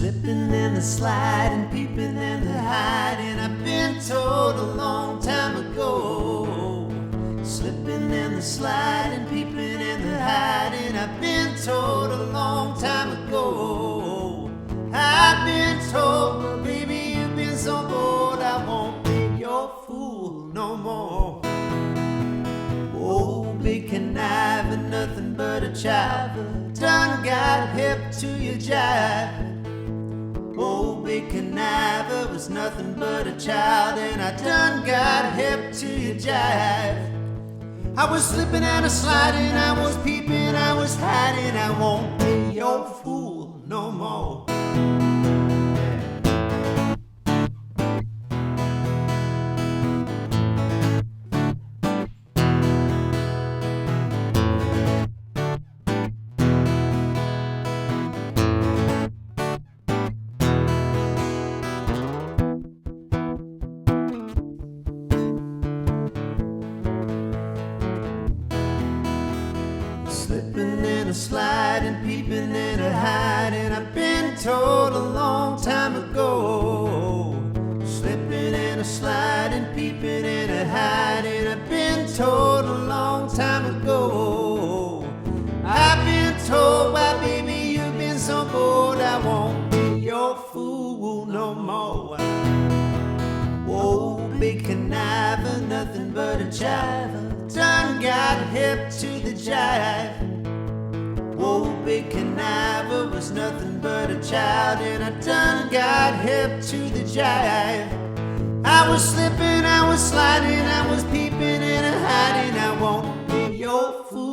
Slippin' and the sliding, peeping and the hiding. I've been told a long time ago. Slippin' and the sliding, peeping and the hiding. I've been told a long time ago. I've been told, well, baby, you've been so bold, I won't be your fool no more. Oh, big conniving, nothing but a child, done got hip to your jive. Oh, big conniver was nothing but a child, and I done got hip to your jive. I was slipping and a sliding, I was peeping, I was hiding. I won't be your fool no more. Slipping and a sliding, peeping and a hiding. I've been told a long time ago. Slipping and a sliding, peeping and a hiding. I've been told a long time ago. I've been told, why baby, you've been so bold, I won't be your fool no more. Whoa, big conniver, nothing but a child, done got hip to the jive. Whoa, big conniver was nothing but a child, and I done got hip to the jive. I was slipping, I was sliding, I was peeping and a hiding. I won't be your fool